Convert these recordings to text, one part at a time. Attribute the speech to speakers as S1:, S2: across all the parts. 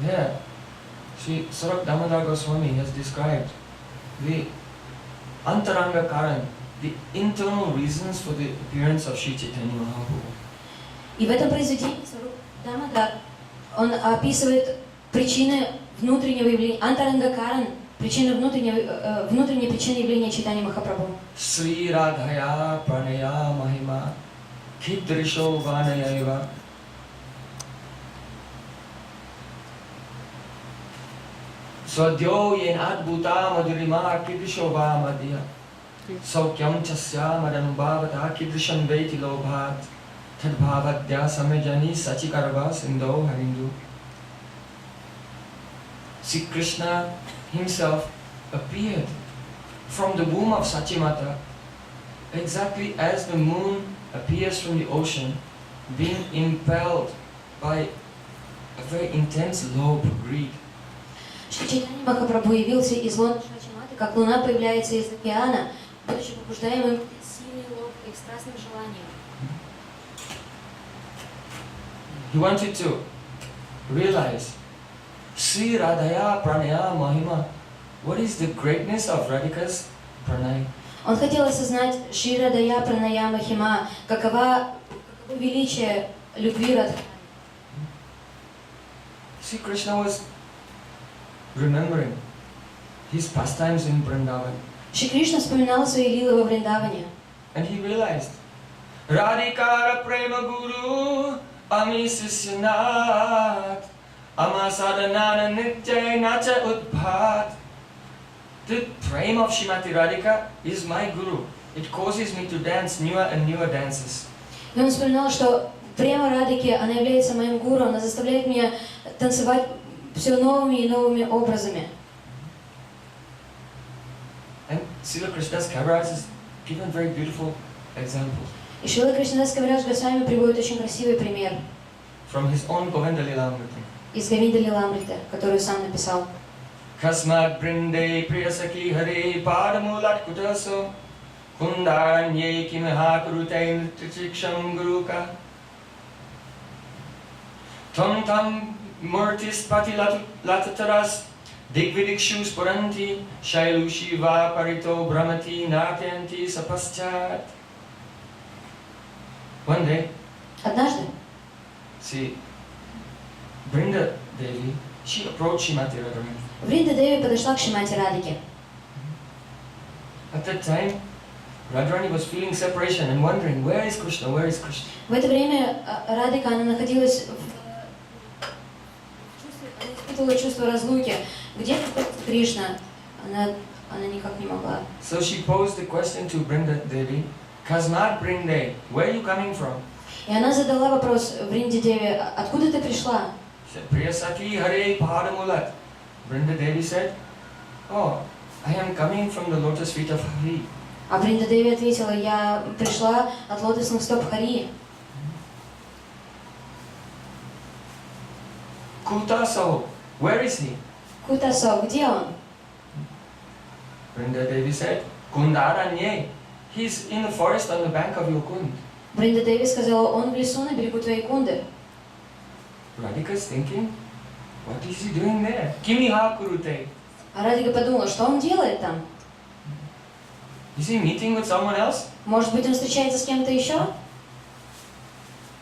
S1: Yeah, Sri Sarak Damodar Goswami has described the Antaranga Karan, the internal reasons for the appearance of Sri Chaitanya Mahaprabhu.
S2: И в этом произведении Сару Дамодар, он описывает причины внутреннего явления, Антаранга Каран, причины внутренней причины явления Чайтанья Махапрабху.
S1: Sri Radhaya Pranaya Mahima Kidrisho Vanayaiva. Swadyo yen adbhuta madhurima kidrisho va madhya. Saukyam chasya madanubhavata kidrisham veti lobhat. Tadbhavadya samajani sachikarva sindho harindu. See, Krishna himself appeared from the womb of Sachimata, exactly as the moon appears from the ocean, being impelled by a very intense love of greed.
S2: Шри Чайтанья Махапрабху явился из лона Шачиматы, как луна появляется из океана, будучи побуждаемым сильной ловкой и страстным желанием.
S1: He wanted to realize Sri Radhaya Pranaya Mahima. What is the greatness of Radhika's pranay?
S2: Он хотел осознать Шри Радая Праная Махима, каково величие любви Радхарани.
S1: See, Krishna was remembering his pastimes in Vrindavan.
S2: Шри Кришна вспоминал свои лилы во Вриндаване.
S1: And he realized, Radhikara Prema Guru Ami Sisyanat Ama Sadhanana Nitya Nacha Udbhat. The prema of Shrimati Radhika is my guru. It causes me to dance newer and newer dances.
S2: И он вспоминал, что према Радхики, она является моим гуру, она заставляет меня танцевать все новыми и новыми образами.
S1: And Srila Krishnadas Kaviraj is given very beautiful examples.
S2: И Шрила Кришнадас Кавирадж Госвами приводит очень красивый пример
S1: From his own Govinda Lilamrita.
S2: из Говинда Лиламриты, которую сам написал.
S1: Kasmat brinde priyasaki hare padamulat kutaso kundaranye kimaha kurute nritriksham guruka tam tam murtis pati latataras digvidikshu sporanti shailu shiva parito brahmati natyanti sapaschat. One day,
S2: Однажды
S1: see, Brinda Devi, she approached Shrimati Radharani.
S2: Вринда Деви подошла к Шримати Радхике.
S1: At that time, Radharani was feeling separation and wondering, where is Krishna, where is Krishna?
S2: В это время Радхика, она находилась она испытывала чувство разлуки. Где находится Кришна? Она никак не могла.
S1: So she posed the question to Brinda Devi, Kasmat Brinde, where are you coming from?
S2: И она задала вопрос Вринде Деве, откуда ты пришла?
S1: She said, Priyasaki Hare Padamulat. Brinda Devi said, oh, I am coming from the lotus feet of Hari.
S2: А Вринда Деви ответила, я пришла от лотосных стоп Хари.
S1: Kutaso, where is he?
S2: Кутасо, где он?
S1: Brinda Devi said, Kundaranye, he's in the forest on the bank of your Kund.
S2: Вринда Деви сказала, он в лесу на берегу твоей Кунды.
S1: Radhika's thinking, what is he doing there? Kimiha kurute.
S2: А Радхика подумала, что он делает там?
S1: Is he meeting with someone else?
S2: Может быть, он встречается с кем-то еще?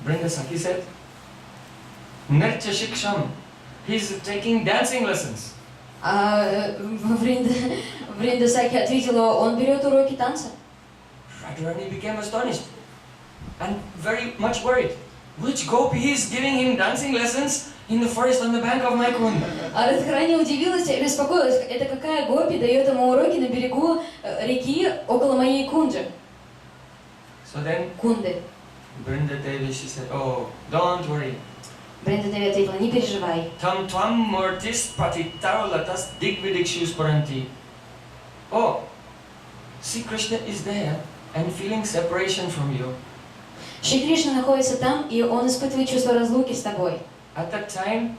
S1: Brinda Saki said, Nritya Shiksham, he's taking dancing lessons.
S2: А Вринда Саки ответила, он берет уроки танца.
S1: Radharani became astonished and very much worried. Which gopi is giving him dancing lessons in the forest on the bank of my Kund?
S2: А Радхарани удивилась и беспокоилась, это какая гопи дает ему уроки на берегу реки около моей Кунджи.
S1: So then
S2: Кунды.
S1: Brinda Devi, she said, oh, don't worry.
S2: Бренда Деви ответила, не переживай.
S1: Tam tvam murtis patitarulatas digvidikshu sparanti. Oh, see, Krishna is there and feeling separation from you.
S2: Шри Кришна находится там, и он испытывает чувство разлуки с тобой.
S1: At that time,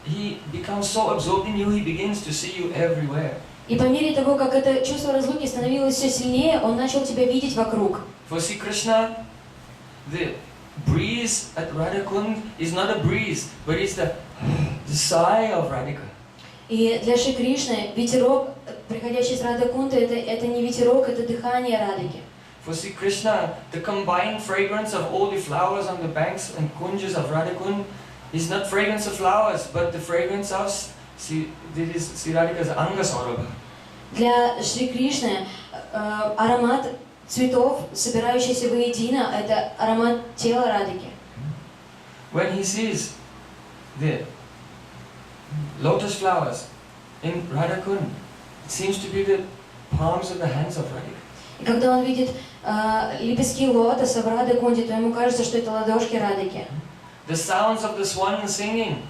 S1: he becomes so absorbed in you, he begins to see you everywhere.
S2: И по мере того, как это чувство разлуки становилось все сильнее, он начал тебя видеть вокруг.
S1: For see, Krishna, the breeze at Radhakund is not a breeze, but it's the the sigh of Radhika.
S2: И для Шри Кришны ветерок, приходящий из Радакунды, это не ветерок, это дыхание Радхики.
S1: For Sri Krishna, the combined fragrance of all the flowers on the banks and kunjas of Radhakund is not fragrance of flowers, but the fragrance of Sri Radhika's Anga Saurabha.
S2: Для Шри Кришны аромат цветов, собирающийся воедино, это аромат тела Радхики.
S1: When he sees the lotus flowers in Radhakund, it seems to be the palms of the hands of Radhika.
S2: И когда он видит лепестки лотоса в Радакунде, то ему кажется, что это ладошки Радхики.
S1: The sounds of the swan singing.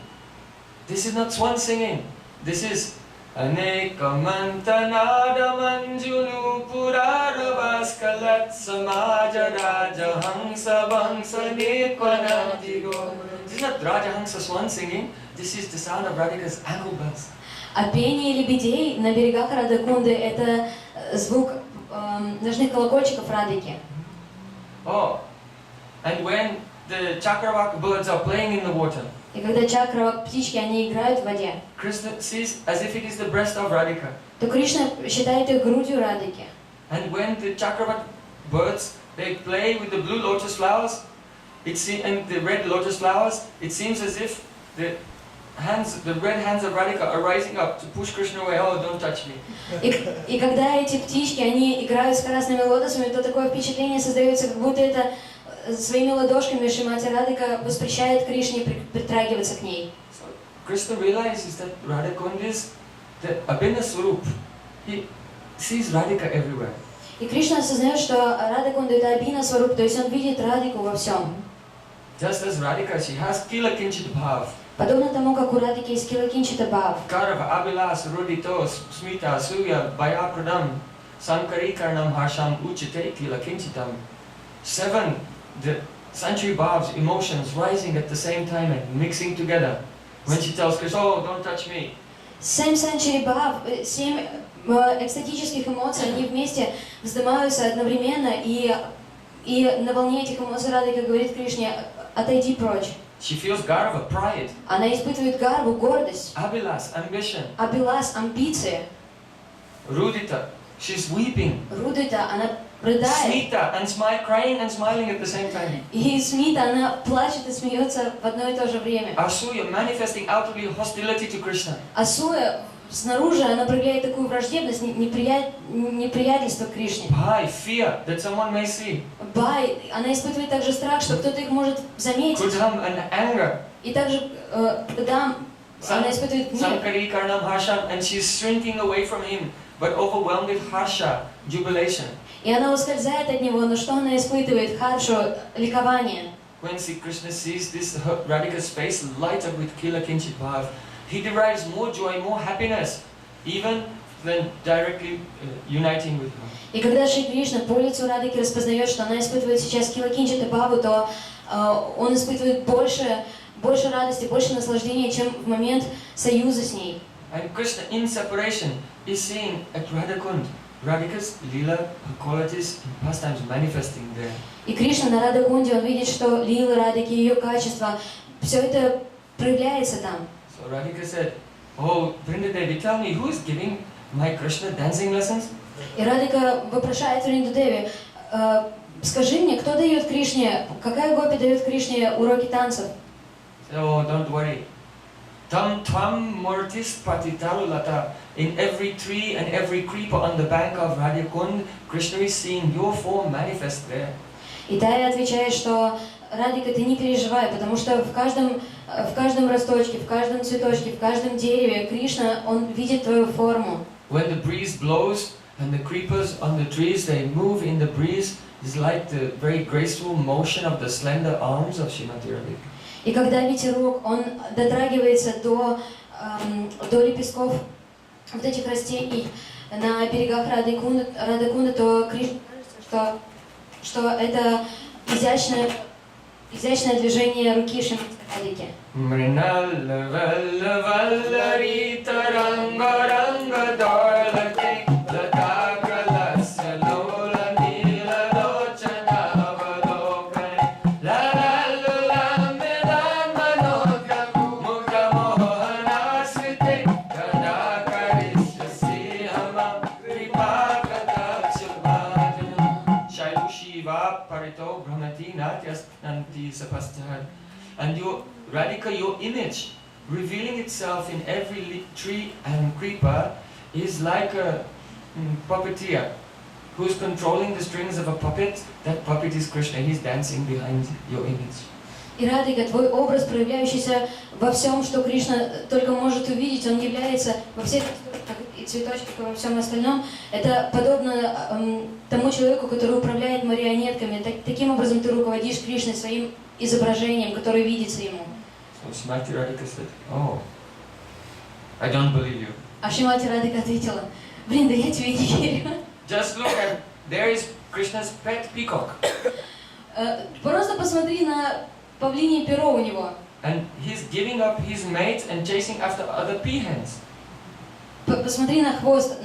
S1: This is not swan singing. This is Aneka Mantanada Manjulu Puraravaskalat Samaja Raja Hansa Bangsa Nekwanatigo. This is not Rajahansa swan singing. This is the sound of Radhika's ankle bells.
S2: А пение лебедей на берегах Радакунды – это звук ножных колокольчиков Радхики.
S1: Oh, and when the Chakravak birds are playing in the water,
S2: И когда чакравак птички, они играют в воде,
S1: Krishna sees as if it is the breast of Radhika.
S2: то Кришна считает их грудью Радхики.
S1: And when the Chakravak birds, they play with the blue lotus flowers, and the red lotus flowers, it seems as if the red hands of Radhika are rising up to push Krishna away. Oh, don't touch me.
S2: И когда эти птички, они играют с красными лотосами, то такое впечатление создается, как будто это своими ладошками Шримати Радхика воспрещает Кришне притрагиваться к ней.
S1: So Krishna realizes that Radhakund is the Abhinna Swarup. He sees Radhika everywhere.
S2: И Кришна осознает, что Радакунда это Абхина Сваруб, то есть он видит Радхику во всем.
S1: Just as Radhika, she has Kila Kinchit Bhav.
S2: Подобно тому, как у Радхики есть Килакинчита Бхав.
S1: Karava, Abhilas, Rudito, Smita, Suya, Bhayapradam, Sankarikaranam, Harsham, Uchite, Kila Kinchitam. 7, the century bhavs, emotions rising at the same time and mixing together. When she tells Krishna, oh, don't touch me.
S2: 7 Санчари Бхав, 7 экстатических эмоций, они вместе вздымаются одновременно, и на волне этих эмоций Радхика говорит Кришне: отойди прочь.
S1: She feels garva, pride.
S2: Она испытывает гарву, гордость.
S1: Abhilas, ambition.
S2: Абилас, амбиции.
S1: Rudita, she's weeping.
S2: Рудита, она рыдает.
S1: Smita, and crying and smiling at the same time.
S2: И Смита, она плачет и смеется в одно и то же время.
S1: Asuya, manifesting outwardly hostility to Krishna.
S2: Асуя снаружи, она проявляет такую враждебность, неприятельство к Кришне.
S1: Bhai, fear that someone may see.
S2: Бай, она испытывает также страх, что кто-то их может заметить.
S1: Kudham, and anger.
S2: И также Дам, она испытывает гнев.
S1: Sankari Karnam Harsham, and she's shrinking away from him, but overwhelmed with harsha, jubilation.
S2: И она ускользает от него, но что она испытывает? Харшу, ликование.
S1: When Sri Krishna sees this Radhika's face light up with Kila Kinchit Bhav, he derives more joy, more happiness, even than directly uniting with her.
S2: И когда Шри Кришна по лицу Радхики распознает, что она испытывает сейчас Килакинчита Бхаву, то он испытывает больше радости, больше наслаждения, чем в момент союза с ней.
S1: And Krishna in separation is seeing at Radhakund, Radhika's lila, her qualities and pastimes manifesting there.
S2: И Кришна на Радакунде, он видит, что лилы Радхики, ее качества, все это проявляется там.
S1: So Radhika said, oh, Vrindadevi, tell me, who is giving my Krishna dancing lessons?
S2: И Радхика вопрошает Вриндадеви: скажи мне, кто дает Кришне, какая гопи дает Кришне уроки танцев?
S1: Oh, don't worry. Tam tvam murtis patitarulata. In every tree and every creeper on the bank of Radhakund, Krishna is seeing your form manifest there.
S2: И Тая отвечает, что Радхика, ты не переживай, потому что в каждом росточке, в каждом цветочке, в каждом дереве Кришна, он видит твою форму.
S1: When the breeze blows and the creepers on the trees, they move in the breeze, it's like the very graceful motion of the slender arms of Srimati Radhika.
S2: И когда ветерок, он дотрагивается до лепестков вот этих растений на берегах Радакунда, то Кришна кажется, что это изящное движение руки Шримати Радхики.
S1: Mrinal vallari taranga ranga darlate lata kalasya lola nila lochana avalokan la la la medan manodra mukha mohan sapasthat. And your Radhika, your image, revealing itself in every tree and creeper, is like a puppeteer who's controlling the strings of a puppet. That puppet is Krishna. He's dancing behind your image.
S2: И Радхика, твой образ, проявляющийся во всем, что Кришна только может увидеть, он является во всех и цветочках, и во всем остальном. Это подобно тому человеку, который управляет марионетками. Таким образом ты руководишь Кришной своим изображением, которое видится ему.
S1: So Srimati Radhika said, "Oh, I don't believe you."
S2: А Шримати Радхика ответила: блин, да я тебе не верю.
S1: Just look at, there is Krishna's pet peacock.
S2: Просто посмотри на павлинье перо у него.
S1: And he's giving up his mate and chasing after other peahens.
S2: Посмотри на хвост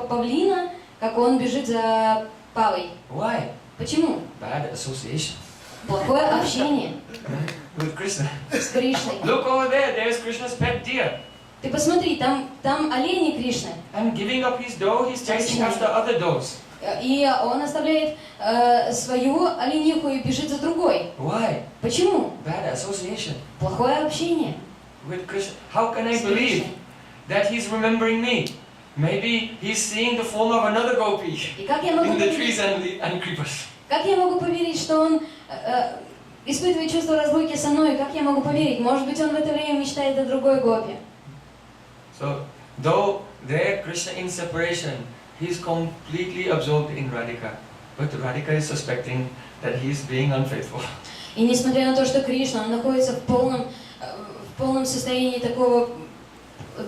S2: павлина, как он бежит за павой.
S1: Why?
S2: Почему?
S1: Bad association.
S2: Плохое общение
S1: With Krishna.
S2: с Кришной.
S1: Look over there, there's Krishna's pet deer.
S2: Ты посмотри, там олени Кришны.
S1: And giving up his doe, he's chasing after other does.
S2: И он оставляет свою олениху и бежит за другой.
S1: Why?
S2: Почему?
S1: Bad association
S2: Плохое общение
S1: with Krishna. How can I
S2: с
S1: believe
S2: Кришной.
S1: that he's remembering me? Maybe he's seeing the form of another gopi
S2: И как я могу
S1: in the
S2: поверить,
S1: trees and creepers.
S2: как я могу поверить, что он испытывает чувство разлуки со мной? Как я могу поверить? Может быть, он в это время мечтает о другой гопе.
S1: So, though there Krishna in separation, he's completely absorbed in Radhika. But Radhika is suspecting that he's being unfaithful.
S2: И несмотря на то, что Кришна, он находится в полном состоянии такого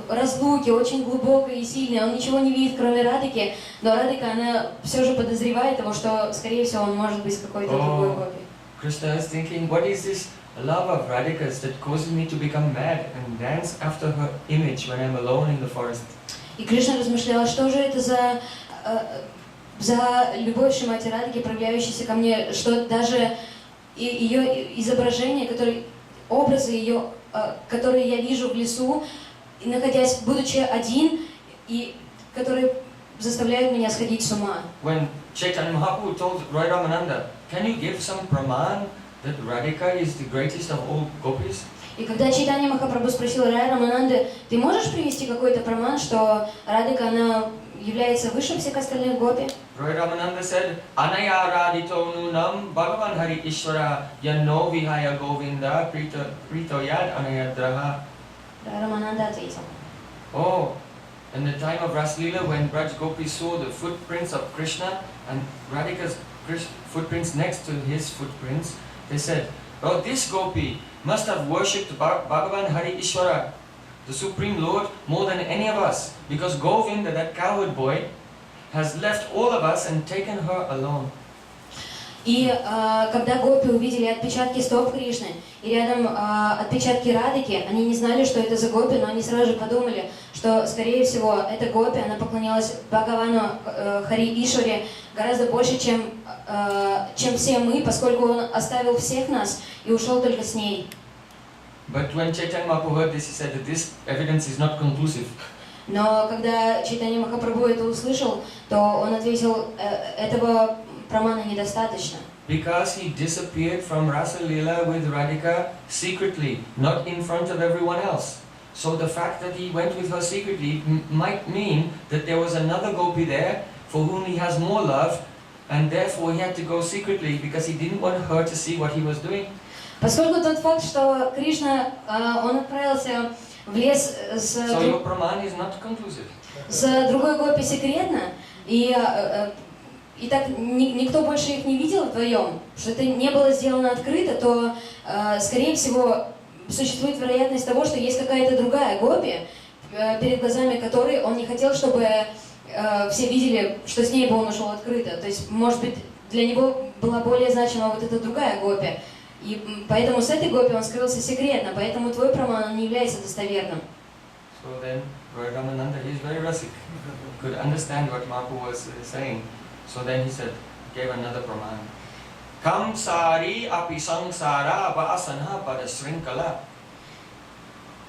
S2: разлуки, очень глубокой и сильной, он ничего не видит, кроме Радхики, но Радхика, она все же подозревает его, что, скорее всего, он может быть с какой-то другой гопи.
S1: Krishna is thinking, what is this love of Radhika's that causes me to become mad and dance after her image when I'm alone in the forest?
S2: И Кришна размышлял, что же это за любовь Шримати Радхики, проявляющаяся ко мне, что даже ее изображение, образы ее, которые я вижу в лесу, находясь, будучи один, и которые заставляют меня сходить с ума.
S1: When Chaitanya Mahaprabhu told Roy Ramananda, can you give some praman that Radhika is the greatest of all gopis?
S2: И когда Чайтанья Махапрабху спросил Рай Рамананды, ты можешь привести какой-то праман, что Радхика, она является выше всех остальных гопи?
S1: Roy Ramananda said, Anaya radito nunam Bhagavan Hari Ishvara yanno vihaya govinda prito yad anayadraha.
S2: Рай Рамананда ответил.
S1: Oh, in the time of Raslila, when Braj Gopis saw the footprints of Krishna and Radhika's footprints next to his footprints, they said, oh, this Gopi must have worshipped Bhagavan Hari Ishvara, the Supreme Lord, more than any of us, because Govinda, that cowherd boy, has left all of us and taken her alone.
S2: И когда гопи увидели отпечатки стоп Кришны и рядом отпечатки Радхики, они не знали, что это за гопи, но они сразу же подумали, что, скорее всего, эта гопи, она поклонялась Бхагавану Хари Ишваре гораздо больше, чем все мы, поскольку он оставил всех нас и ушел только с ней.
S1: But when Chaitanya Mahaprabhu heard this, he said that this evidence is not conclusive.
S2: Но когда Чайтанья Махапрабху это услышал, то он ответил, этого прамана недостаточно.
S1: Because he disappeared from Rasa Leela with Radhika secretly, not in front of everyone else. So the fact that he went with her secretly might mean that there was another gopi there for whom he has more love, and therefore he had to go secretly because he didn't want her to see what he was doing.
S2: Поскольку тот факт, что Кришна, он отправился в лес
S1: So your praman is not conclusive.
S2: с другой гопи секретно, и так никто больше их не видел вдвоем, что это не было сделано открыто, то, скорее всего, существует вероятность того, что есть какая-то другая гопи, перед глазами которой он не хотел, чтобы все видели, что с ней бы он ушел открыто. То есть, может быть, для него была более значима вот эта другая гопи. И поэтому с этой гопи он скрылся секретно, поэтому твой праман не является достоверным.
S1: So then, Ramananda, he is very rasik, could understand what Mahaprabhu was saying. So then he said, gave another praman. Kam sari api sangsara va asanha pada srinkala.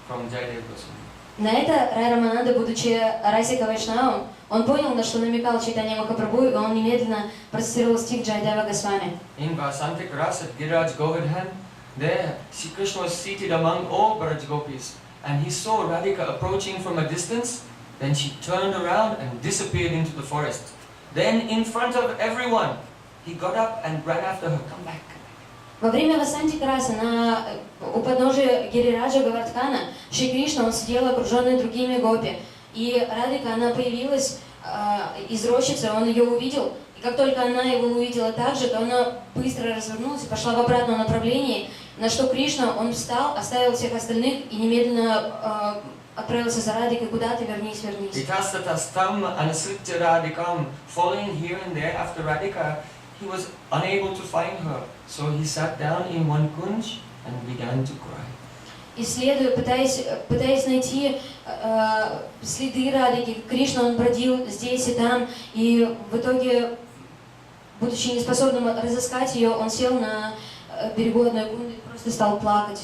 S1: From Jayadev Goswami.
S2: На это Рай Рамананда, будучи Расика Вайшнавом, он понял, на что намекал Чайтанья Махапрабху, и он немедленно процитировал стих Джайадева Госвами.
S1: In Vasantik Ras at Giraj Govardhan, there Sri Krishna was seated among all Braj Gopis, and he saw Radhika approaching from a distance. Then she turned around and disappeared into the forest. Then, in front of everyone, he got up and ran after her. Come back.
S2: Во время Васантик Раса у подножия Гирираджа Гавардхана Шри Кришна, он сидел окруженный другими гопи. И Радхика, она появилась из рощицы, он ее увидел. И как только она его увидела так же, то она быстро развернулась и пошла в обратном направлении, на что Кришна, он встал, оставил всех остальных и немедленно отправился за Радхикой. Куда ты? Вернись, вернись.
S1: Itastatastam anasritya Radhikam, following here and there after Radhika, he was unable to find her. So he sat down in one kunj and began to cry.
S2: Исследуя, пытаясь найти следы Радхики, Кришна, он бродил здесь и там, и в итоге, будучи неспособным разыскать ее, он сел на берегу одной кунды и просто стал плакать.